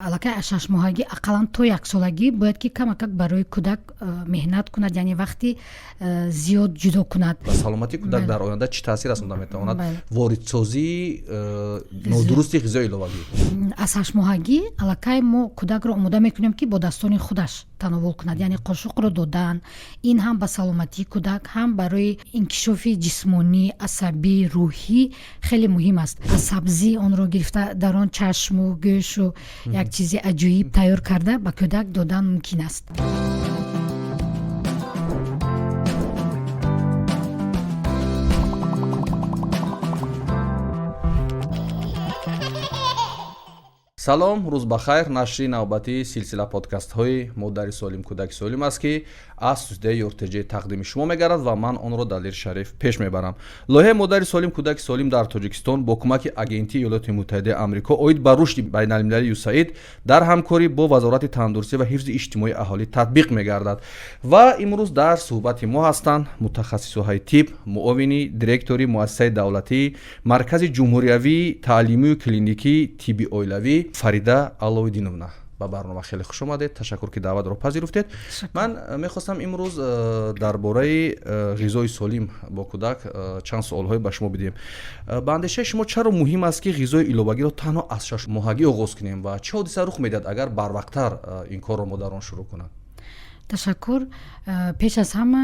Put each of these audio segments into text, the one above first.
аллакай аз 6 моҳагӣ ақаллан то 1 солагӣ бояд ки камакак барои кӯдак меҳнат кунад, яъне вақти зиёд ҷудо кунад. ба саломатии кӯдак дар оянда чӣ таъсир расонда метавонад воридсозии нодурусти ғизои иловагӣ? аз 8 моҳагӣ аллакай мо кӯдакро омода мекунем ки бо дастони худаш тановул кунад, яъне қошуқро додан. Ин ҳам ба саломатии кӯдак, ҳам барои инкишофи ҷисмонӣ, асабӣ, рӯҳӣ хеле муҳим аст. аз сабзӣ онро гирифта дар он чашму гӯшу як чизи аҷоиб тайёр карда ба кӯдак додан мумкин аст. салом, рӯз бахайр. нашри навбатии силсила подкастҳои модари солим кӯдаки солим аст ки аз студияи ёртиҷаи тақдими шумо мегарад ва ман онро далер шариф пеш мебарам. лоиҳаи модари солим кӯдаки солим дар тоҷикистон бо кӯмаки агентии иёлоти муттаҳидаи амрико оид ба рушди байналмилалии USAID дар ҳамкорӣ бо вазорати тандурустӣ ва ҳифзи иҷтимоии аҳолӣ татбиқ мегардад. ва имрӯз дар суҳбати мо ҳастанд мутахассис соҳаи тиб, муовини директори муассисаи давлатии маркази ҷумҳуриявии таълимию клиникии тибби оилавӣ Фарида Аллоидиновна. ба барнома хеле хуш омадед. Ташаккур ки даъватро пазируфтед. ман мехостам имрӯз дарбораи ғизои солим бо кӯдак чанд суолҳое ба шумо бидиҳем. ба андешаи шумо чаро муҳим аст ки ғизои иловагиро танҳо аз 6 моҳагӣ оғоз кунем ва чӣ ҳодиса рух медиҳад агар барвақттар ин корро модарон шурӯъ кунанд? ташаккур. пеш аз ҳама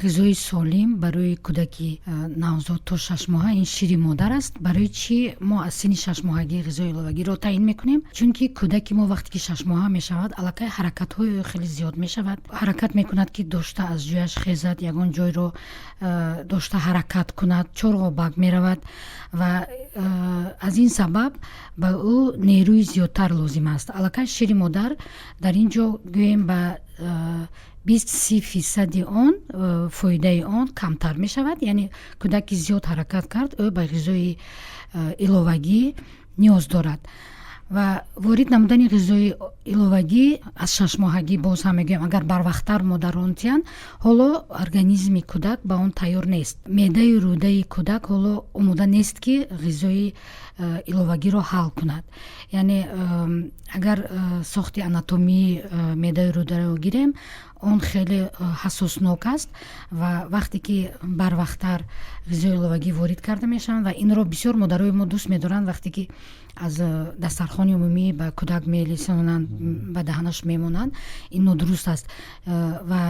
ғизои солим барои кӯдаки навзод то 6 моҳа ин шири модар аст. барои чӣ мо аз синни 6 моҳагӣ ғизои иловагиро таъин мекунем? чунки кӯдаки мо вақте ки 6 моҳа мешавад, аллакай ҳаракатҳои хеле зиёд мешавад. ҳаракат мекунад ки дошта аз ҷояш хезад, ягон ҷойро дошта ҳаракат кунад, чорғо баг меравад ва аз ин сабаб ба ӯ нерӯи зиёдтар лозим аст. аллакай шири модар дар ин ҷо гӯем ба 20% он фоидаи он камтар мешавад. яъне кӯдаки зиёд ҳаракат кард, ӯ ба ғизои иловагӣ ниёз дорад. ва ворид намудани ғизои иловагӣ аз 6 моҳагӣ боз ҳам мегӯям, агар барвақттар модарон тиянд, ҳоло организми кӯдак ба он тайёр нест. меъдаи рӯдаи кӯдак ҳоло омода нест ки ғизои иловагиро ҳал кунад. яъне агар сохти анатомии меъдаи рӯдаро гирем, он хеле ҳассоснок аст ва вақте ки барвақттар ғизои иловагӣ ворид карда мешаванд ва инро бисёр модарои мо дӯст медоранд, вақте ки аз дастархони умумӣ ба кӯдак мелисонанд, ба даҳанаш мемонанд, ин нодуруст аст ва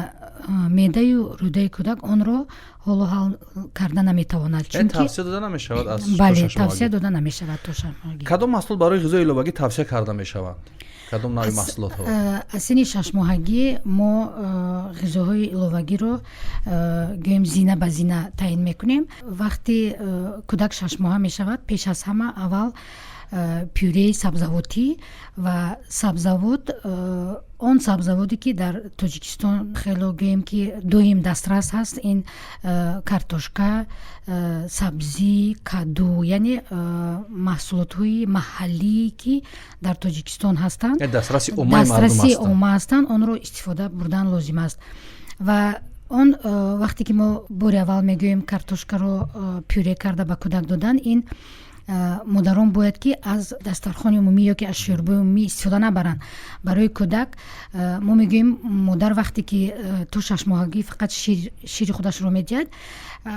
меъдаю рӯдаи кӯдак онро ҳоло ҳал карда наметавонад. тавсия дода намешавад аз бале, тавсия дода намешавад то 6 моҳагӣ. кадом маҳсулот барои ғизои иловагӣ тавсия карда мешаванд? кадом навъи маҳсулотҳо? аз синни 6 моҳагӣ мо ғизоҳои иловагиро гӯем зина ба зина таъин мекунем. вақте кӯдак 6 моҳа мешавад, пеш аз ҳама аввал пюреи сабзавотӣ ва сабзавот, он сабзавоте ки дар Тоҷикистон хеле гӯем ки доим дастрас ҳаст, ин картошка, сабзӣ, каду, яъне маҳсулотҳои маҳаллие ки дар Тоҷикистон ҳастанд, дастраси омма ҳастанд, онро истифода бурдан лозим аст. ва он вақте ки мо бори аввал мегӯем картошкаро пюре карда ба кӯдак додан, ин модарон бояд ки аз дастархони умумӣ ё ки аз шӯрбаи умумӣ истифода набаранд. барои кӯдак мо мегӯем модар вақте ки то 6 моҳагӣ фақат шири худашро медиҳад,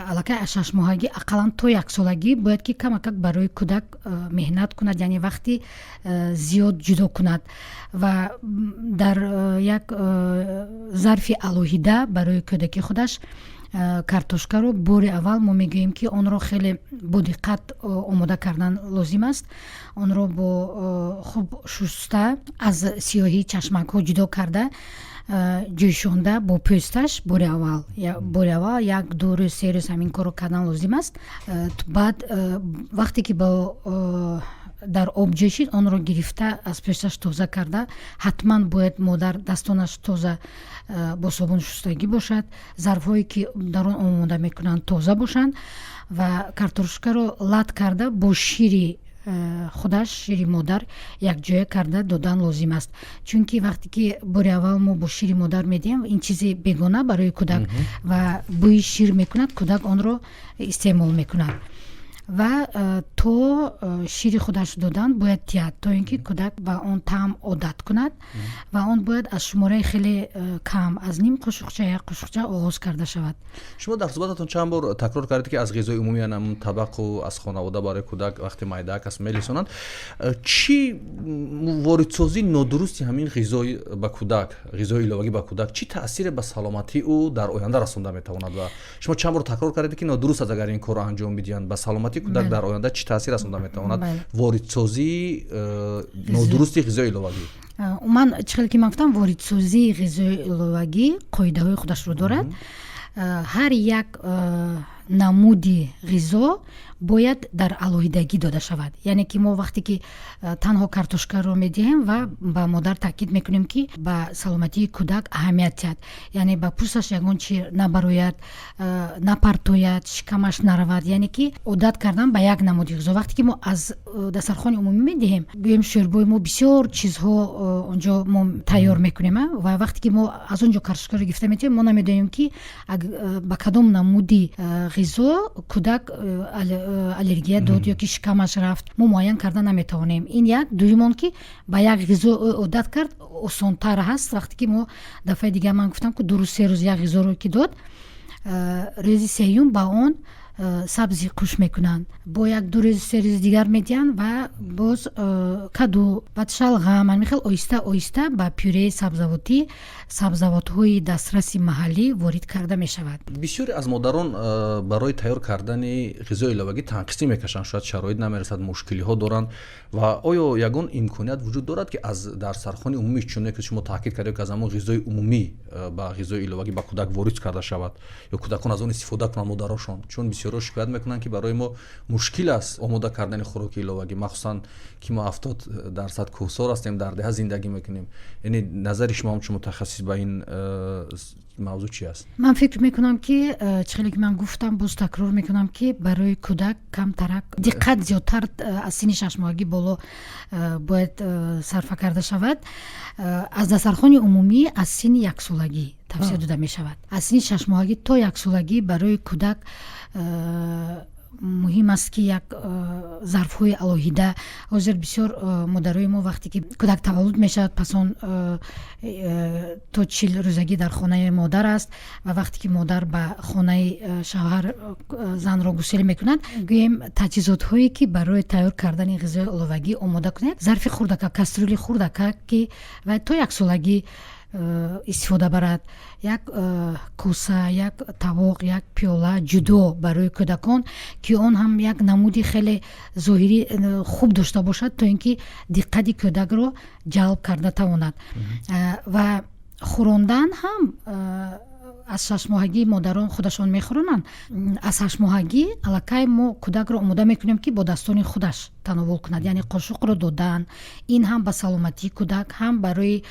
аллакай аз 6 моҳагӣ ақаллан то 1 солагӣ бояд ки камакак барои кӯдак меҳнат кунад, яъне вақти зиёд ҷудо кунад ва дар як зарфи алоҳида барои кӯдаки худаш картошкаро бори аввал мо мегӯем ки онро хеле бо диққат омода кардан лозим аст. онро бо хуб шуста аз сиёҳии чашмакҳо ҷудо карда, ҷӯйшонда бо пӯсташ бори аввал 1-2 рӯз 3 рӯз ҳамин корро кардан лозим аст. баъд вақте ки дар об ҷӯшид, онро гирифта аз пӯсташ тоза карда, ҳатман бояд модар дастонаш тоза бо собун шустагӣ бошад, зарфҳое ки дар он омода мекунанд тоза бошанд ва картошкаро лат карда бо шири худаш, шири модар якҷоя карда додан лозим аст. чунки вақте ки бори аввал мо бо шири модар медиҳем, ин чизи бегона барои кӯдак ва бӯи шир мекунад, кӯдак онро истеъмол мекунад. و تو شیر خودش دادن باید تیاد تا اینکه کودک با اون طعم عادت کند و اون باید از شماره خیلی کم از نیم قاشقچه یک قاشقچه آغاز کرده شود. شما در صحبتتون چند بار تکرار کردید که از غذای عمومی هم طبق و از خانواده برای کودک وقتی مایده کس میلیسونند، چی واردسازی نادرستی همین غذای به کودک، غذای ایلاوگی به کودک چی تاثیر به سلامتی او در آینده رسونده میتواند؟ و شما چند بار تکرار کردید که نادرست است اگر این کار را انجام بدهند به سلامتی کودک در آینده چی تاثیر رسونده میتواند واردسازی نادرستی غذای ایلاوگی؟ من چقدر که من گفتم واردسازی غذای ایلاوگی قاعده های خودش رو دارد. هر یک نمودی غذا باید در алоҳидагӣ дода шавад. яъне ки мо вақте ки танҳо картошкаро медиҳем ва ба модар таъкид мекунем ки ба саломатии кӯдак аҳамият диҳад, яъне ба пӯсташ ягон чӣ набарояд, напартояд, шикамаш наравад, яъне ки одат кардан ба як намуди ғизо. вақте ки мо аз дастархони умумӣ медиҳем, гӯем шӯрбои мо бисёр чизҳо онҷо мо тайёр мекунем ва вақте ки мо аз он ҷо картошкаро гирифта метиҳем, мо намедонем ки ба кадом намуди ғизо кӯдак аллергия дод ё ки шикамаш рафт, мо муайян карда наметавонем. ин як. дуюмон ки ба як ғизо одат кард осонтар ҳаст. вақте ки мо дафъаи дигар ман гуфтам ки 2-3 рӯз як ғизоро ки дод, рӯзи сеюм ба он сабзи қуш мекунанд, бо як 2-3 рӯзи дигар медиҳанд ва боз каду, баъд шалғам, михел оҳиста оҳиста ба пюреи сабзавотӣ, сабзавотҳои дастраси маҳаллӣ ворид карда мешавад. бисёре аз модарон барои тайёр кардани ғизои иловагӣ танқисӣ мекашанд, шояд шароит намерасад, мушкилиҳо доранд ва оё ягон имконият вуҷуд дорад ки аз дар сархони умумӣ чуне ки шумо таъкид кардед ки аз ҳамон ғизои умумӣ ба ғизои иловагӣ ба кӯдак ворид карда шавад ё кӯдакон аз он истифода кунанд модарошон, чун бисёро шикоят мекунанд ки барои мо мушкил аст омода кардани хӯроки иловагӣ, махсусан ки мо 70% кӯҳсор ҳастем, дар деҳа зиндагӣ мекунем. яъне назари шумо ҳамчун мутахассис ба ин мавзӯъ чи аст? ман фикр мекунам ки чиқеле ки ман гуфтам, боз такрор мекунам ки барои кӯдак камтарак диққат зиёдтар аз синни 6 моҳагӣ боло бояд сарфа карда шавад. аз дастархони умумӣ аз синни 1 солагӣ тавсия дода мешавад. аз синни 6 моҳагӣ то 1 солагӣ барои кӯдак муҳим аст ки як зарфҳои алоҳида. ҳозир бисёр модарои мо вақте ки кӯдак таваллуд мешавад, пас он то 40 рӯзагӣ дар хонаи модар аст ва вақте ки модар ба хонаи шавҳар занро гусел мекунад, гӯем таҷҳизотҳое ки барои тайёр кардани ғизои иловагӣ омода кунад, зарфи хурдака, каструли хурдака ки ва то 1 солагӣ истифода барад, як коса, як тавоқ, як пиёла ҷудо барои кӯдакон ки он ҳам як намуди хеле зоҳирӣ хуб дошта бошад, то ин ки диққати кӯдакро ҷалб карда тавонад. ва хӯрондан ҳам аз 6 моҳагӣ модарон худашон мехӯронанд. аз 6 моҳагӣ аллакай мо кӯдакро омода мекунем ки бо дастони худаш тановул кунад, яъне қошуқро додан. ин ҳам ба саломатии кӯдак, ҳам барои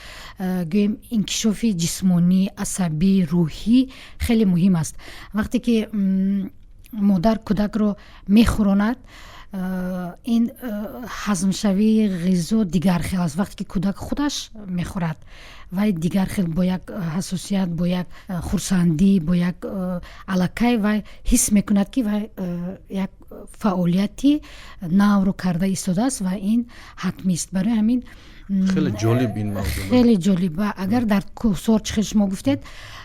гӯем инкишофи ҷисмонӣ, асабӣ, рӯҳӣ хеле муҳим аст. вақте ки модар кӯдакро мехӯронад, ин ҳазмшавии ғизо дигар хел аст. вақте ки кӯдак худаш мехӯрад, вай дигар хел бо як ҳасосият, бо як хурсандӣ, бо як аллакай вай ҳис мекунад ки вай як фаъолияти навро карда истодааст ва ин ҳатмист. барои ҳамин хеле ҷолиб ин мавзӯъ, хеле ҷолиб. агар дар кӯҳсор чӣ хел шумо гуфтед,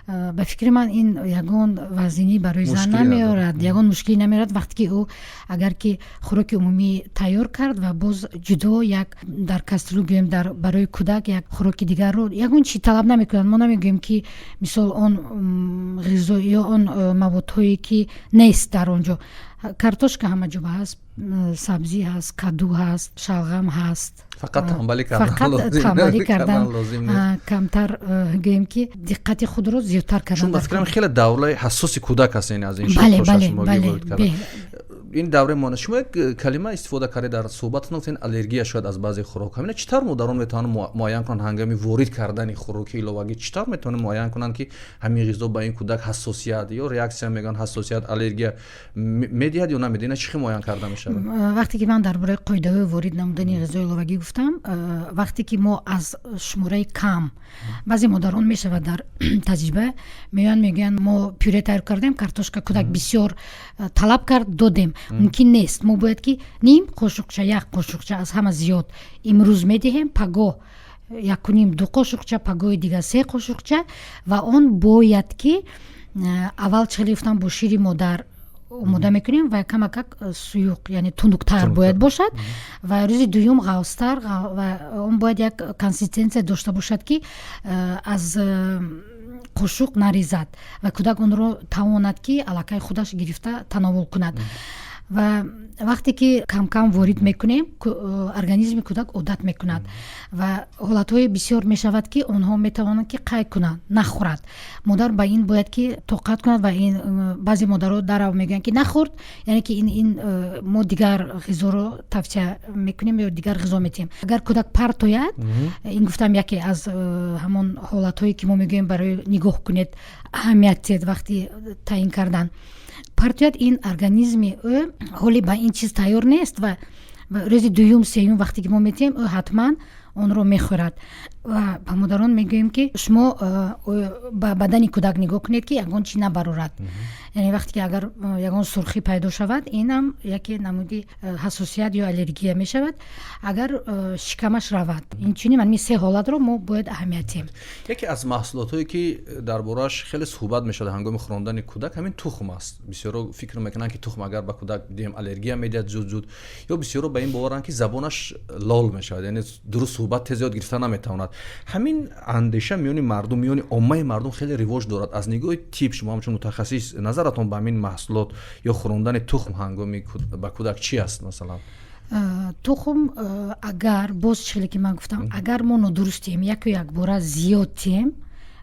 ба фикри ман ин ягон вазнинӣ барои зан намеорад, ягон мушкилӣ намеорад. вақте ки ӯ агар ки хӯроки умумӣ тайёр кард ва боз ҷудо як дар каструл гӯем дар барои кӯдак як хӯроки дигарро ягон чӣ талаб намекунад. мо намегӯем ки мисол он ғизо ё он маводҳое ки нест дар он ҷо. картошка ҳама ҷо ҳаст, сабзӣ ҳаст, каду ҳаст, шалғам ҳаст. фақат тамбалӣ кардан лозим нест. камтар гӯем ки диққати худро зиёдтар кардан. чун ба фикрам хеле давраи ҳассоси кӯдак ҳаст, яъне аз ин ин давраи монад. шумо як калима истифода кардед дар суҳбататон, гуфтед аллергия шояд аз баъзе хӯрок. ҳамина чӣ тавр модарон метавонанд муайян кунанд ҳангоми ворид кардани хӯроки иловагӣ? чӣ тавр метавонанд муайян кунанд ки ҳамин ғизо ба ин кӯдак ҳассосият ё реаксия мегӯянд, ҳассосият, аллергия медиҳад ё намедиҳад? ина чӣ хел муайян карда мешавад? вақте ки ман дар бораи қоидаҳои ворид намудани ғизои иловагӣ гуфтам, вақте ки мо аз шумораи кам, баъзе модарон мешавад дар таҷриба меоянд, мегӯянд мо пюре тайёр кардем, картошка кӯдак бисёр талаб кард, додем. мумкин нест. Мо бояд ки ним қошуқча, як қошуқча аз ҳама зиёд имрӯз медиҳем, пагоҳ 1.5-2 қошуқча, пагоҳи дигар 3 қошуқча ва он бояд ки аввал чӣ гуфтам бо шири модар омода мекунем ва камакак суюқ, яъне тунуктар бояд бошад ва рӯзи дуюм ғавзтар ва он бояд як консистенсия дошта бошад ки аз қошуқ нарезад ва кӯдак онро тавонад ки аллакай худаш гирифта тановул кунад. ва вақте ки кам-кам ворид мекунем, организми кӯдак одат мекунад ва ҳолатҳои бисёр мешавад ки онҳо метавонанд ки қай кунанд, нахӯрад. Модар ба ин бояд ки тоқат кунад ва ин баъзе модарҳо дарав мегӯянд ки нахӯрд, яъне ки ин мо дигар ғизоро тавсия мекунем ё дигар ғизо метиҳем. Агар кӯдак партояд, ин гуфтам яке аз ҳамон ҳолатҳое ки мо мегӯем барои нигоҳ кунед аҳамиятед вақти таъин кардан. партояд ин организми ӯ ҳоли ба ин чиз тайёр нест ва рӯзи дуюм сеюм вақте ки мо метиҳем ӯ ҳатман онро мехӯрад. ва ба модарон мегӯем ки шумо ба бадани кӯдак нигоҳ кунед ки ягон чӣ набарорад. яъне вақте ки агар ягон сурхӣ пайдо шавад, инам яке намуди ҳассосият ё аллергия мешавад. агар шикамаш равад, инчунин ҳамин се ҳолатро мо бояд аҳамият диҳем. яке аз маҳсулотҳое ки дар борааш хеле суҳбат мешавад ҳангоми хӯрондани кӯдак ҳамин тухм аст. бисёро фикр мекунанд ки тухм агар ба кӯдак бидиҳем аллергия медиҳад зуд ё бисёро ба ин боваранд ки забонаш лол мешавад, яъне дуруст суҳбат тез зиёд гирифта наметавонад. ҳамин андеша миёни мардум, миёни оммаи мардум хеле ривоҷ дорад. аз нигоҳи тиб шумо ҳамчун мутахассис назаратон ба ҳамин маҳсулот ё хӯрондани тухм ҳангоми ба кӯдак чи аст? Масалан тухм агар боз чиле ки ман гуфтам, агар мо нодурустем яку якбора зиёд тем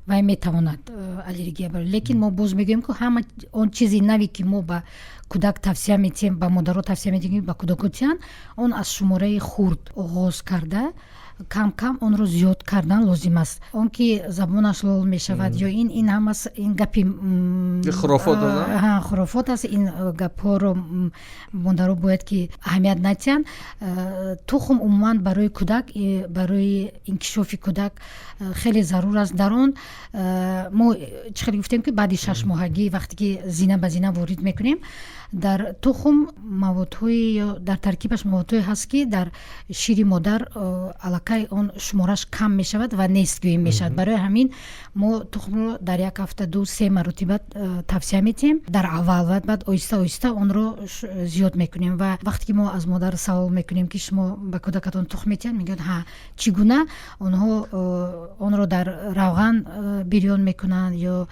вай метавонад аллергия барои. лекин мо боз мегӯем ки ҳама он чизи нави ки мо ба кӯдак тавсия метиҳем, ба модаро тавсия метиҳем ба кӯдакҳо тиҳанд, он аз шумораи хурд оғоз карда кам-кам онро зиёд кардан лозим аст. Он ки забонаш лол мешавад ё ин ҳамас ин гапи хурофот аст. ин гапҳоро модаро бояд ки аҳамият натиҳанд. тухм умуман барои кӯдак, барои инкишофи кӯдак хеле зарур аст. дар он мо чӣ хеле гуфтем ки баъди 6 моҳагӣ вақте ки зина ба зина ворид мекунем, дар тухм маводҳои ё дар таркибаш маводҳое ҳаст ки дар шири модар аллакай он шумораш кам мешавад ва нестгӯӣ мешавад. барои ҳамин мо тухмро дар як ҳафта 2-3 маротиба тавсия метиҳем дар аввал ва баъд оҳиста онро зиёд мекунем. ва вақте ки мо аз модар савол мекунем ки шумо ба кӯдакатон тухм метиҳанд, мегӯянд ҳа. чӣ гуна? онҳо онро дар равған бирён мекунанд ё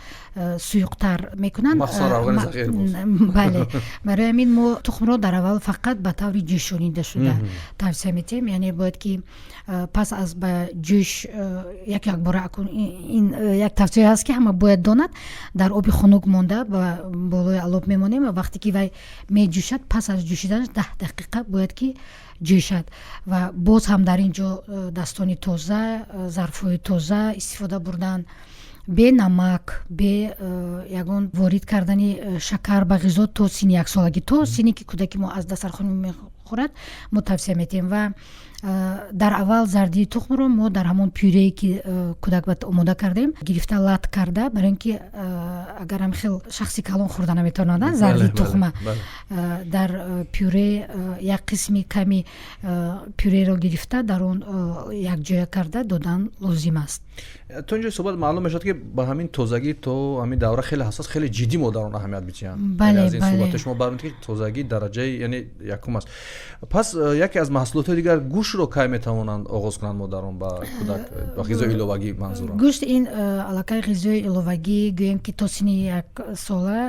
суюқтар мекунанд. махсусан равғани зағир боз. бале. барои ҳамин мо тухмро дар аввал фақат ба таври ҷӯшонида шуда тавсия метиҳем. яъне бояд ки пас аз ба ҷӯш якбора ин як тавсия ҳаст ки ҳама бояд донад. дар оби хунук монда ба болои алоб мемонем ва вақте ки вай меҷӯшад, пас аз ҷӯшиданаш 10 дақиқа бояд ки ҷӯшад. ва боз ҳам дар ин ҷо daстони тоза, зарфҳои тоза истифода бурдан, бе намак, бе ягон ворид кардани шакар ба ғизо то сини яксолагӣ, то сини ки кӯдаки мо аз дастархони мехӯрад, мо тавсия метиҳем. ва дар аввал зардии тухмро мо дар ҳамон пюрее ки кӯдак ба омода кардем гирифта лат карда, барои ин ки агар ҳам хел шахси калон хӯрда наметавонад зарди тухма, дар пюре як қисми ками пюреро гирифта дар он якҷоя карда додан лозим аст. то инҷои суҳбат маълум мешавад ки ба ҳамин тозагӣ то ҳамин давра хеле ҳассос, хеле ҷиддӣ модарон аҳамият бичиҳанд. аз ин суҳбати шумо бармед ки тозагӣ дараҷаи яъне якум аст. пас яке аз маҳсулотҳои дигар гӯштро кай метавонанд оғоз кунанд модарон ба кӯдак, ба ғизои иловагӣ манзурам? гӯшт ин аллакай ғизои иловагӣ гӯем ки то сини як сола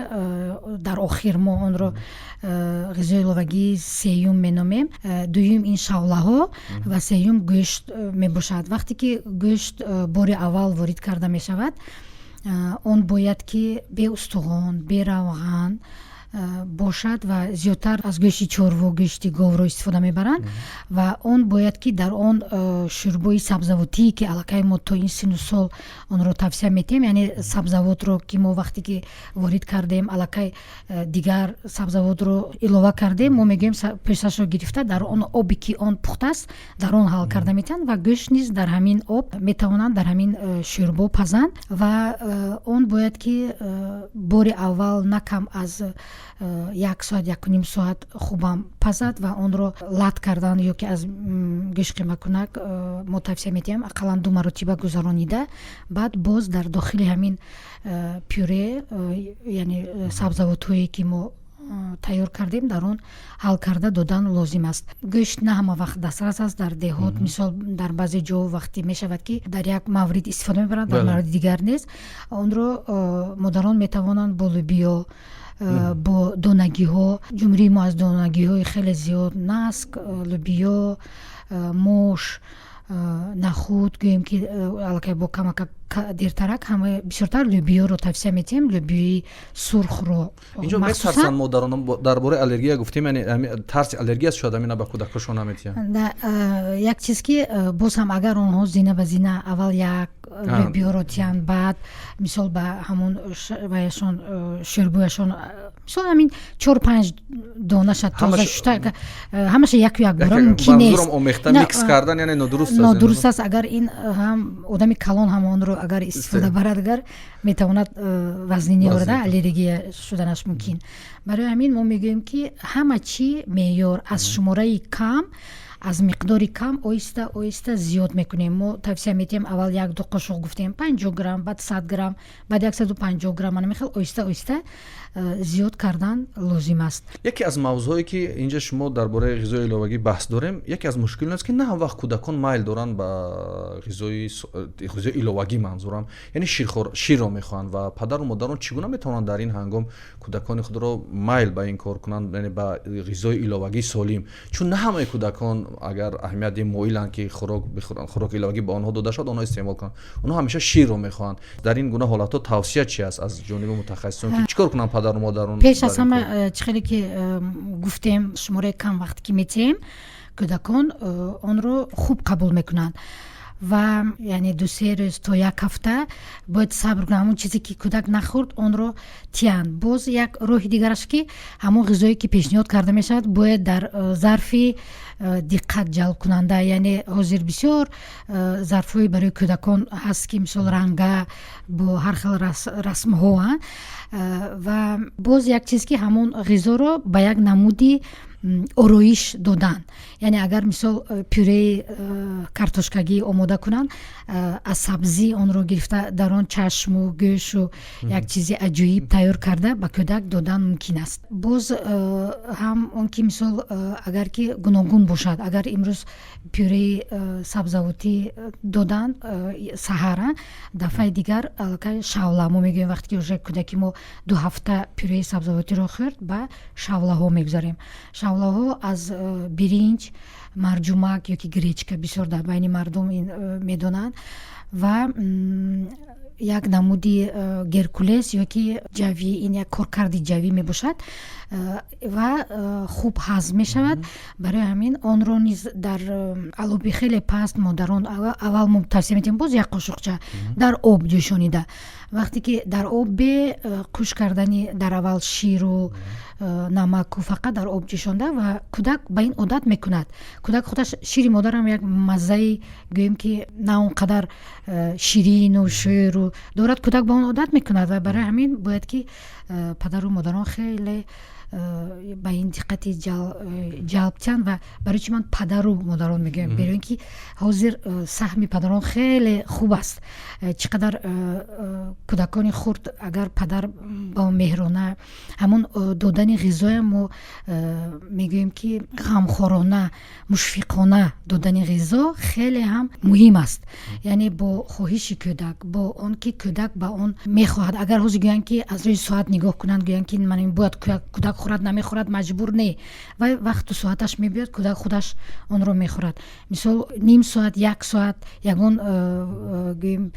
дар охир мо онро ғизои иловагии сеюм меномем. дуюм ин шавлаҳо ва сеюм гӯшт мебошад. вақте ки гӯшт бори аввал ворид карда мешавад, он бояд ки бе устуғон, бе равған бошад ва зиёдтар аз гӯшти чорво, гӯшти говро истифода мебаранд. ва он бояд ки дар он шӯрбои сабзавотие ки аллакай мо то ин сину сол онро тавсия метиҳем, яъне сабзавотро ки мо вақте ки ворид кардем аллакай дигар сабзавотро илова кардем, мо мегӯем пешашро гирифта дар он оби ки он пухтааст дар он ҳал карда метиҳанд ва гӯшт низ дар ҳамин об метавонанд дар ҳамин шӯрбо пазанд. ва он бояд ки бори аввал на кам аз 1 ساعت 1.5 ساعت خوبم пазад ва онро лат кардан ё ки аз гӯшт қимакунак мо тавсия метиҳам ақаллан 2 маротиба гузаронида баъд боз дар дохили ҳамин пюре яъне сабзавотҳое ки мо тайёр кардем дар он ҳал карда додан лозим аст. Гӯшт на ҳама вақт дастрас аст дар деҳот, мисол дар баъзе ҷо вақте мешавад ки дар як маврид истифода мебаранд, дар мавриди дигар нест. Онро модарон метавонанд бо лӯбиё, бо донагиҳо, ҷумрии мо аз донагиҳои хеле зиёд, наск, лӯбиё, мош, нахуд, гӯем ки аллакай бо камака дертарак ҳама бисёртар лӯбиёро тавсия метиҳем, лӯбиёи сурхро. инҷо метарсанд модарон дар бораи аллергия гуфтем, яъне тарси аллергия шояд амина ба кӯдакашон наметиҳанд. Як чиз ки боз ҳам агар онҳо зина ба зина аввал як лӯбиёро тиянд, баъд мисол ба ҳамон ваяшон шӯрбӯяшон мисол ҳамин 4-5 донаша тоза шута ҳамаша яку як бора мумкин нест. манзурам омехта микс кардан яъне нодуруст аст. Агар ин ҳам одами калон ҳам онро агар истифода барад, агар метавонад вазнини орада аллергия шуданаш мумкин. Барои ҳамин мо мегӯем ки ҳама чӣ меъёр аз шумораи кам, аз миқдори кам оҳиста оҳиста зиёд мекунем. Мо тавсия метиҳем аввал 1-2 қошуқ гуфтем 50 грамм, баъд 100 грамм, баъд 150 грамм, ана мехел оҳиста оҳиста зиёд кардан лозим аст. яке аз мавзӯое ки инҷа шумо дар бораи ғизои иловагӣ баҳс дорем, яке аз мушкилон аст ки на ҳам вақт кӯдакон майл доранд ба ғизои иловагӣ, манзурам яъне ширро мехоҳанд ва падару модарон чӣ гуна метавонанд дар ин ҳангом кӯдакони худро майл ба ин кор кунанд, яъне ба ғизои иловагии солим, чун на ҳамаи кӯдакон агар аҳамият дем моиланд ки хӯрок бихӯранд, хӯроки иловагӣ ба онҳо дода шавад, онҳо истеъмол кунанд. Онҳо ҳамеша ширро мехоҳанд. Дар ин гуна ҳолатҳо тавсия чи аст аз ҷониби мутахассисон ки чӣ кор кунанд падару модарон? пеш аз ҳама чӣ хеле ки гуфтем шумораи кам вақт ки метиҳем, кӯдакон онро хуб қабул мекунанд ва яъне 2-3 рӯз то 1 ҳафта бояд сабр кунанд. ҳамон чизе ки кӯдак нахӯрд онро тиянд. Боз як роҳи дигараш ки ҳамон ғизое ки пешниҳод карда мешавад бояд дар зарфи диққат ҷалбкунанда, яъне ҳозир бисёр зарфҳои барои кӯдакон ҳаст ки мисол ранга бо ҳар хел расмҳоанд ва боз як чиз ки ҳамон ғизоро ба як намуди ороиш додан. Яъне агар мисол пюреи картошкагӣ омода кунанд, аз сабзӣ онро гирифта дар он чашму гӯшу як чизи аҷоиб тайёр карда ба кӯдак додан мумкин аст. Боз ҳам он ки мисол агар ки гуногун бошад, агар имрӯз пюреи сабзавотӣ додан саҳара, дафъаи дигар аллакай шавла, мо мегӯем вақте ки уже кӯдаки мо 2 ҳафта пюреи сабзавотиро хӯрд, ба шавлаҳо мегузарем. Шавлаҳо аз биринҷ, марҷумак ё ки гречка бисёр дар байни мардум медонанд ва як намуди геркулес ё ки ҷавӣ, ин як коркарди ҷавӣ мебошад ва хуб ҳазм мешавад. Барои ҳамин онро низ дар алоби хеле паст модарон аввал мо тавсия метиҳем боз як қошуқча дар об ҷӯшонида. вақте ки дар об бе хушк кардани дар аввал ширу намаку фақат дар об ҷӯшонда ва кӯдак ба ин одат мекунад. Кӯдак худаш шири модарам як маззаи гӯем ки на он қадар ширину шӯру дорад, кӯдак ба он одат мекунад ва барои ҳамин бояд ки падару модарон хеле ба ин диққати ҷалб кунанд ва барои чӣ ман падару модарон мегӯям, беро ин ки ҳозир саҳми падарон хеле хуб аст. Чӣ қадар кӯдакони хурд агар падар ба меҳрона ҳамон додани ғизоям мо мегӯем ки ғамхорона, мушфиқона додани ғизо хеле ҳам муҳим аст. Яъне бо хоҳиши кӯдак, бо он ки кӯдак ба он мехоҳад. Агар ҳозир гӯянд ки аз рӯи соат нигоҳ кунанд, гӯянд ки ман бояд кӯдак хӯрад, намехӯрад, маҷбур не, вай вақту соаташ мебиёд, кӯдак худаш онро мехӯрад. Мисол ним соат, 1 соат ягон гӯем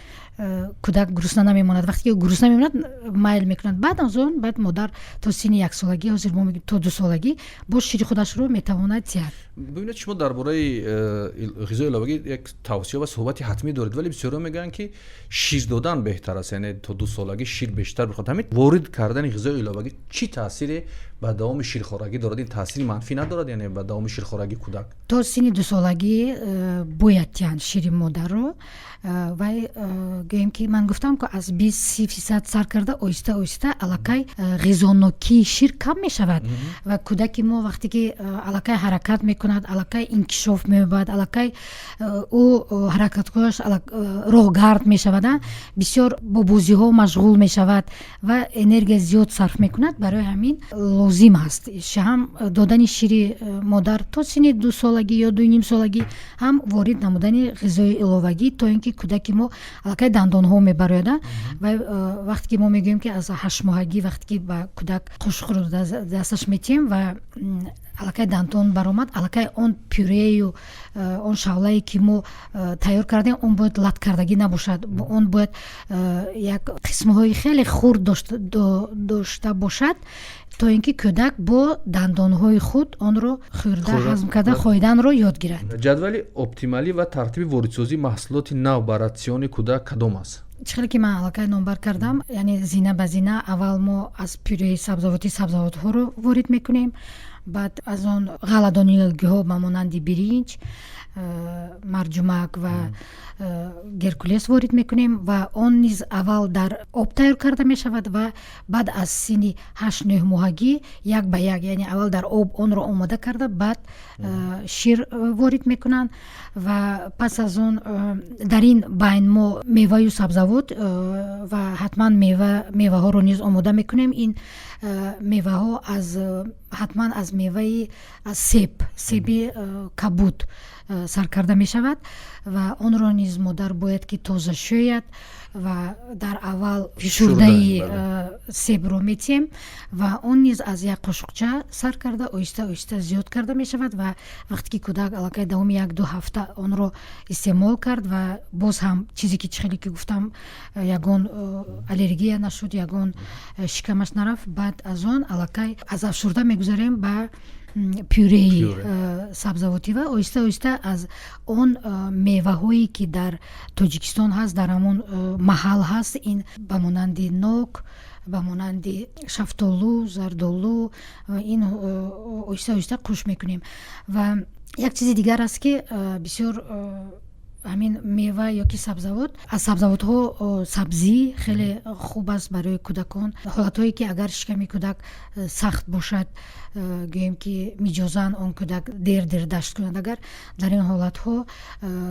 кӯдак гурусна намемонад. вақте ки гурусна мемонад майл мекунад. баъд аз он баъд модар то синни 1 солагӣ, ҳозир мо мегӯем то 2 солагӣ боз шири худашро метавонад тияд. бибинед шумо дар бораи ғизои иловагӣ як тавсия ва суҳбати ҳатмӣ доред, вале бисёрҳо мегӯянд ки шир додан беҳтар аст, яъне то 2 солагӣ шир бештар бихӯрад. ҳамин ворид кардани ғизои иловагӣ чӣ таъсире ба давоми ширхорагӣ дорад ин таъсири манфӣ надорад, яъне ба давоми ширхорагии кӯдак? то синни 2 солагӣ бояд тиянд шири модарро. вай гӯем ки ман гуфтам ки аз 20-30% сар карда оҳиста оҳиста аллакай ғизонокии шир кам мешавад ва кӯдаки мо вақте ки аллакай ҳаракат мекунад, аллакай инкишоф меёбад, аллакай ӯ ҳаракатҳояш роҳгард мешавад, бисёр бо бозиҳо машғул мешавад ва энергия зиёд сарф мекунад. Барои ҳамин лозим аст ҳам додани шири модар то синни 2 солагӣ ё 2.5 солагӣ ҳам ворид намудани ғизои иловагӣ, то ин ки кӯдаки мо аллакай дандонҳо мебарояда. ва вақте ки мо мегӯем ки аз 8 моҳагӣ вақте ки ба кӯдак қошуқро дасташ метиҳем ва аллакай дандон баромад, аллакай он пюрею он шавлае ки мо тайёр кардем он бояд лат кардагӣ набошад, он бояд як қисмҳои хеле хурд дошта бошад, то ин ки кӯдак бо дандонҳои худ онро хӯрда ҳазм карда хоиданро ёд гирад. ҷадвали оптималӣ ва тартиби воридсозии маҳсулоти нав ба ратсиони кӯдак кадом аст? чӣ хеле ки ман аллакай номбар кардам, яъне зина ба зина аввал мо аз пюреи сабзавотҳоро ворид мекунем, баъд аз он ғалладонилгиҳо ба монанди биринҷ, марҷумак ва геркулес ворид мекунем ва он низ аввал дар об тайёр карда мешавад ва баъд аз синни 8-9 моҳагӣ як ба як, яъне аввал дар об онро омода карда баъд шир ворид мекунанд ва пас аз он дар ин байн мо меваю сабзавот ва ҳатман меваҳоро низ омода мекунем. Ин меваҳо ҳатман аз меваи себи кабуд сар карда мешавад ва онро низ модар бояд ки тоза шӯяд ва дар аввал шурдаи себро метиҳем ва он низ аз як қошуқча сар карда оҳиста оҳиста зиёд карда мешавад ва вақте ки кӯдак аллакай давоми 1-2 ҳафта онро истеъмол кард ва боз ҳам чизе ки чихеле ки гуфтам ягон аллергия нашуд, ягон шикамаш нарафт, баъд аз он аллакай аз афшурда мегузарем ба пюреи сабзавотӣ ва оҳиста оҳиста аз он меваҳое ки дар Тоҷикистон ҳаст, дар ҳамон маҳал ҳаст, ин ба монанди нок, ба монанди шафтолу, зардолу, ин оҳиста оҳиста қуш мекунем. Ва як чизи дигар аст ки бисёр ҳамин мева ё ки сабзавот, аз сабзавотҳо сабзӣ хеле хуб аст барои кӯдакон. ҳолатҳое ки агар шиками кӯдак сахт бошад, гӯем ки миҷозан он кӯдак дер дашт кунад, агар дар ин ҳолатҳо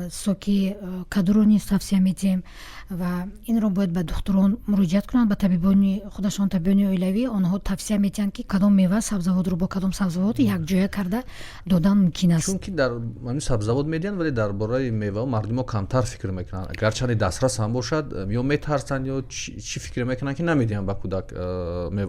соки кадуро низ тавсия метиҳем ва инро бояд ба духтурон муроҷиат кунанд, ба табибони худашон, табибони оилавӣ. Онҳо тавсия метиҳанд ки кадом мева сабзавотро бо кадом сабзавот якҷоя карда додан мумкин аст. чунки дар сабзавот медиҳанд, вале дар бораи мева мардумо камтар фикр мекунанд. Гарчанде дастрас ҳам бошад, ё метарсанд ё чӣ фикр мекунанд ки намедиҳанд ба кӯдак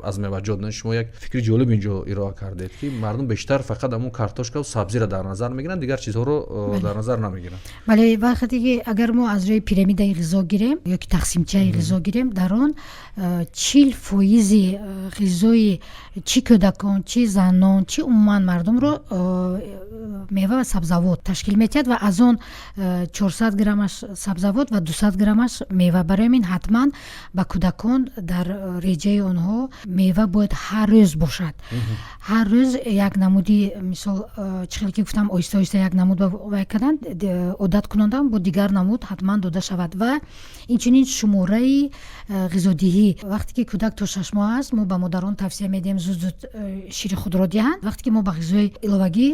аз меваҷот. Шумо як фикри ҷолиб инҷо ироа кардед ки мардум бештар фақат амун картошка ва сабзиро дар назар мегиранд, дигар чизҳоро дар назар намегиранд. бале вақте ки агар мо аз рӯи пирамидаи ғизо гирем ё ки тақсимчаи ғизо гирем, дар он 40% ғизои чӣ кӯдакон, чӣ занон, чӣ умуман мардумро мева ва сабзавот ташкил метиҳад ва аз он 400 граммаш сабзавот ва 200 граммаш мева. Барои ин ҳатман ба кӯдакон дар реҷаи онҳо мева бояд ҳар рӯз бошад. ҳар рӯз як намуди, мисол чӣ хеле ки гуфтам, оҳиста оҳиста як намуд вай кардан, одат кунондан бо дигар намуд ҳатман дода шавад. ва инчунин шумораи ғизодиҳӣ, вақте ки кӯдак то 6 моҳ аст, мо ба модарон тавсия медиҳем зуд шири худро диҳанд. вақте ки мо ба ғизои иловагӣ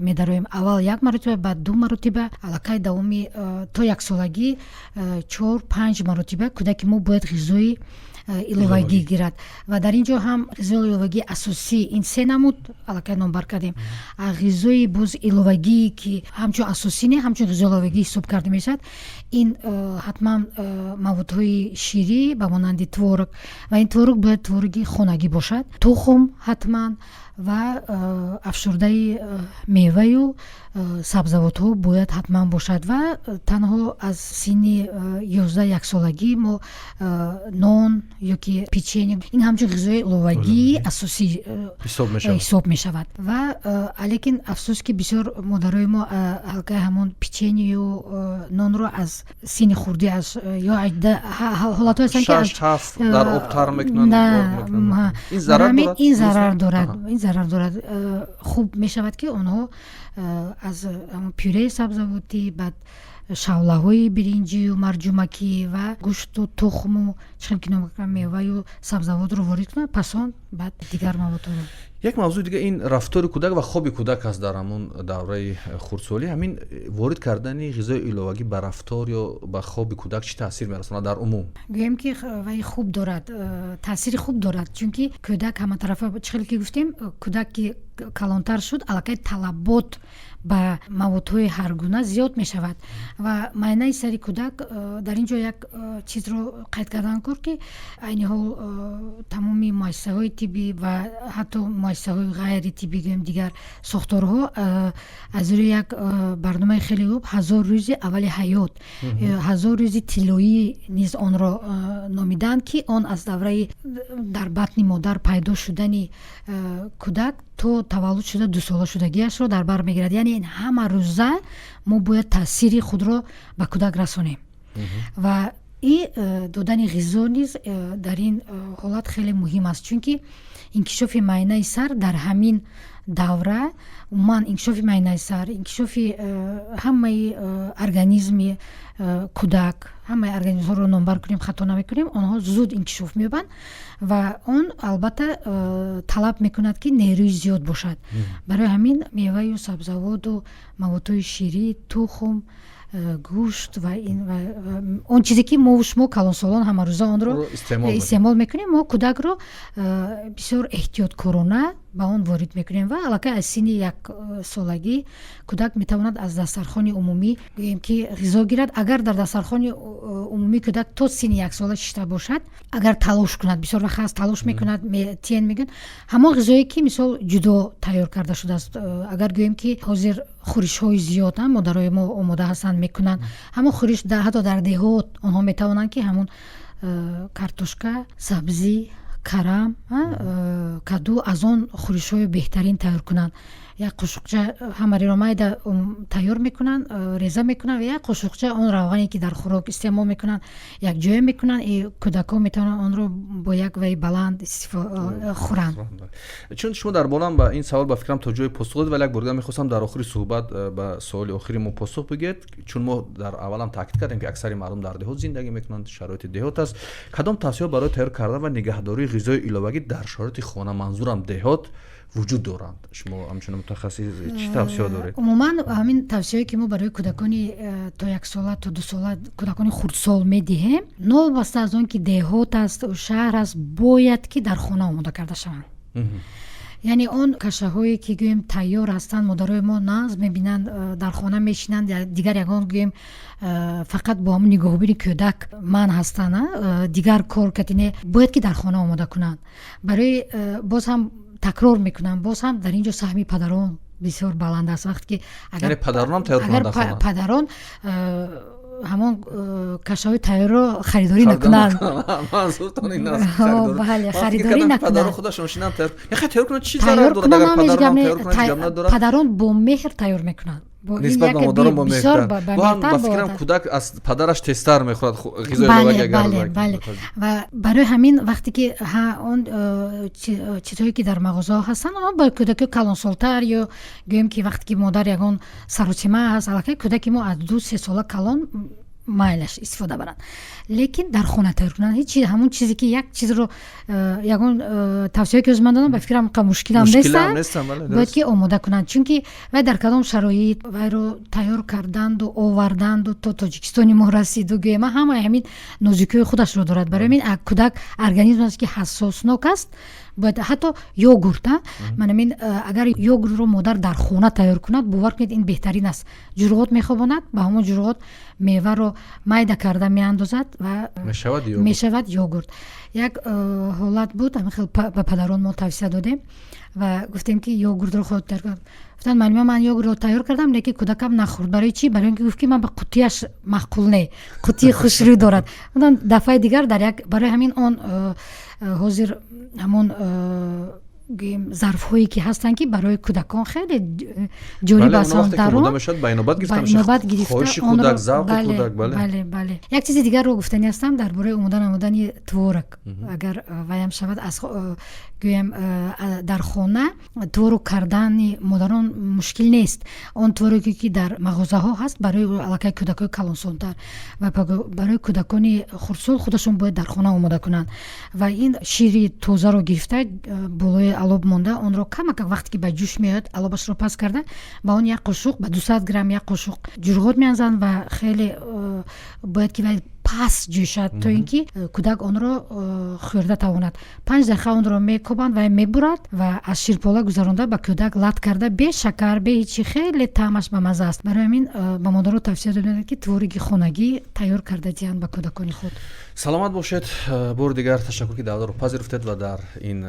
медароем, аввал 1 маротиба, баъд 2 маротиба, аллакай давоми то 1 солагӣ 4-5 маротиба кӯдаки мо бояд ғизои иловагӣ гирад. ва дар ин ҷо ҳам ғизои иловагии асосӣ, ин 3 намуд аллакай номбар кардем. ғизои боз иловагӣ ки ҳамчун асосӣ не, ҳамчун ғизои иловагӣ ҳисоб карда мешавад, ин ҳатман маводҳои ширӣ ба монанди творог, ва ин творог бояд твороги хонагӣ бошад, тухм ҳатман ва афшурдаи меваю сабзавотҳо бояд ҳатман бошад. ва танҳо аз синни 11-1 солагӣ мо нон, ё ки печени ин ҳамчун ғизои иловагии асосӣ ҳисоб мешавад ва лекин афсӯс ки бисёр модарои мо ҳалқаи ҳамон печению нонро аз синни хурдӣ аз ё ҳолатҳое ҳастанд ки дар об тар мекунанд. Ин зарар дорад. Хуб мешавад ки онҳо аз пюреи сабзавотӣ баъд шавлаҳои биринҷию марҷумакӣ ва гӯшту тухму чихел ки меваю сабзавотро ворид кунанд, пас он баъд дигар маводро. Як мавзӯи дига ин рафтори кӯдак ва хоби кӯдак аст дар ҳамон давраи хурдсолӣ. Ҳамин ворид кардани ғизои иловагӣ ба рафтор ё ба хоби кӯдак чӣ таъсир мерасонад дар умум? гӯем ки вай хуб дорад, таъсири хуб дорад, чунки кӯдак ҳаматарафа чихел ки гуфтем, кӯдак ки калонтар шуд, аллакай талабот ба маводҳои ҳаргуна зиёд мешавад ва майнаи сари кӯдак дар ин ҷо як чизро қайд кардан кор ки айни ҳол тамоми муассисаҳои тиббӣ ва ҳатто муассисаҳои ғайри тиббӣ гӯем дигар сохторҳо аз рӯи як барномаи хеле хуб 1000 рӯзи аввали ҳаёт 1000 рӯзи тиллоӣ низ онро номиданд ки он аз давраи дар батни модар пайдо шудани кӯдак то таваллуд шуда 2 сола шудагиашро дар бар мегирад. яъне ин ҳама рӯза мо бояд таъсири худро ба кӯдак расонем ва ин додани ғизо низ дар ин ҳолат хеле муҳим аст, чунки инкишофи майнаи сар дар ҳамин давра умуман инкишофи майнаи сар, инкишофи ҳамаи организми кӯдак, ҳамаи организмҳоро номбар кунем хато намекунем, онҳо зуд инкишоф меёбанд ва он албатта талаб мекунад ки нерӯи зиёд бошад. барои ҳамин меваю сабзавоту маводҳои ширӣ, тухм, гӯшт ва он чизе ки мо шумо калонсолон ҳамарӯза онро истеъмол мекунем, мо кӯдакро бисёр эҳтиёткорона ба он ворид мекунем ва аллакай аз синни 1 солагӣ кӯдак метавонад аз дастархони умумӣ гӯем ки ғизо гирад. Агар дар дастархони умумӣ кӯдак то синни 1 сола шишта бошад, агар талош кунад, бисёр вақт ҳаст талош мекунад, тиен мегӯянд ҳамон ғизое ки мисол ҷудо тайёр карда шудааст, агар гӯем ки ҳозир хӯришҳои зиёд модарои мо омода ҳастанд мекунанд, ҳамон хӯриш ҳатто дар деҳот онҳо метавонанд ки ҳамон картошка, сабзӣ, карам, каду аз он хӯришҳои беҳтарин тайёр кунанд. як қошуқча ҳамариро майда тайёр мекунанд, реза мекунанд ва як қошуқча он равғане ки дар хӯрок истеъмол мекунанд якҷоя мекунанд. кӯдакҳо метавонанд онро бо як ваи баланд хӯранд. чун шумо дар болам ба ин савол ба фикрам то ҷои посух додед, вале як бордига мехостам дар охири суҳбат ба суоли охири мо посух бигӯед. чун мо дар аввалам таъкид кардем ки аксари мардум дар деҳот зиндагӣ мекунанд, шароити деҳот аст. кадом тавсеҳо барои тайёр кардан ва нигаҳдории ғизои иловагӣ дар шароити хона, манзурам деҳот, вуҷуд доранд? шумо ҳамчун мутахассис чӣ тавсеҳо доред? умуман ҳамин тавсеҳое ки мо барои кӯдакони то 1 сола то 2 сола кӯдакони хурдсол медиҳем, новобаста аз он ки деҳот аст шаҳр аст, бояд ки дар хона омода карда шаванд. яъне он кашаҳое ки гӯем тайёр ҳастанд, модарои мо нағз мебинанд, дар хона мешинанд, дигар ягон гӯем фақат бо ҳамн нигоҳубини кӯдак ман ҳастанд, дигар кор катине бояд ки дар хона омода кунанд. барои боз ҳам такрор мекунам, боз ҳам дар ин ҷо саҳми падарон бисёр баланд аст. вақте ки агар падарон ҳамон кашаҳои тайёрро харидорӣ накунанд, харидорӣ накунанд, падарон бо меҳр тайёр мекунанд. нисбат ба модарон бо меҳтар. ба фикрам кӯдак аз падараш тезтар мехӯрад ғизои иловагӣ агар. ва барои ҳамин вақте ки он чизҳое ки дар мағозаҳо ҳастанд, он ба кӯдаки калонсолтар ё гӯем ки вақте ки модар ягон саросима ҳаст, аллакай кӯдаки мо аз 2-3 сола калон майлаш истифода баранд. лекин дар хона тайёр кунанд ҳамон чизе ки як чизро ягон тавсеҳое ки ман додам ба фикрам мушкилам нест, бояд ки омода кунанд, чунки вай дар кадом шароит вайро тайёр карданду оварданду то Тоҷикистони мо расиду гӯем ҳамаи ҳамин нозукиҳои худашро дорад. барои ҳамин кӯдак организм аст ки ҳассоснок аст. бояд ҳатто йогурт, манамин агар йогуртро модар дар хона тайёр кунад, бовар кунед ин беҳтарин аст. ҷурғот мехобонад, ба ҳамон ҷурғот меваро майда карда меандозад ва мешавад йогурт. як ҳолат буд, ба падарон мо тавсия додем ва гуфтем ки йогуртро ход тайёр кунад. گفتن معلومه من یogurt رو تیار کردم لیکن کودکم نخورد. برای چی؟ برای اینکه گفت که من به قوطیش معقول نه، قوطی خوشرو دارد. گفتن دفعه دیگر برای همین اون حاضر همون ظرف هایی که هستن که برای کودکان خیلی جوری بسان درون بینوبت گرفتن خوشی کودک ذوق کودک. بله یک چیز دیگر رو گفتنی هستم درباره آمدن تورک. اگر ویم شود از گویم در خانه تورک کردن مادران مشکل نیست. اون تورکی که در مغازه ها هست برای علاقه کودکان کلانسونتر و برای کودکان خردسال خودشون باید در خانه آماده کنن و این شیر تازه رو گرفته بالای علوب مونده اون رو کمک وقتی که به جوش میاد علوبش رو پس کرده با اون یک قاشق به 200 گرم یک قاشق جرغوت میانزن و خیلی باید که پس جوشد تا اینکه کودک اون رو خورده تواند. 5 دقیقه اون رو میکوبند و میبرد و از شیرپاله گذرانده به کودک لط کرده به شکر به هیچی خیلی طعمش به مزه است. برای همین به مادرها توصیه دادن که تورگی خانگی تیار کرده دیان به کودکان خود. سلامت باشید. بار دیگر تشکر که دعوت رو پذیرفتید و در این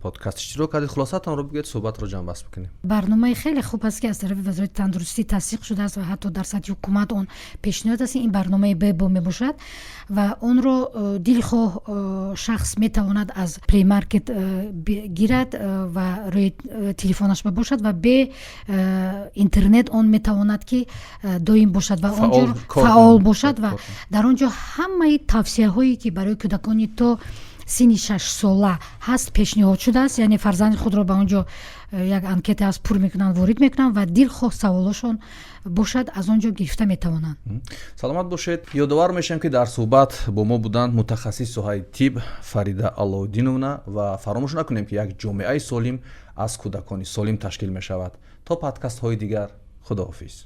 پادکست اشتراک کردید. خلاصتون رو بگید صحبت رو جمع بس بکنیم. برنامه خیلی خوب است که از طرف وزارت تندرستی تصدیق شده است و حتی در سطح حکومت اون پیشنهاد است. این برنامه ببو میباشد و اون رو دلخواه شخص میتواند از پری مارکت گیرد و روی تلفنش باشد و به اینترنت اون میتواند که دائم باشد و اونجا فعال باشد و در اونجا همه توصیه هایی که برای کودکانی تو سن 6 ساله هست پیشنهاد شده است. یعنی فرزند خود را به اونجا یک انکت از پر میکنن وارد میکنن و دلخواه سوالاشون باشد از اونجا گرفته میتوانند. سلامت باشید. یادآور میشم که در صحبت با ما بودند متخصص سوهای طب فریده علایالدینونا و فراموش نکنیم که یک جامعه سالم از کودکان سالم تشکیل میشود. تا پادکست های دیگر خداحافظ.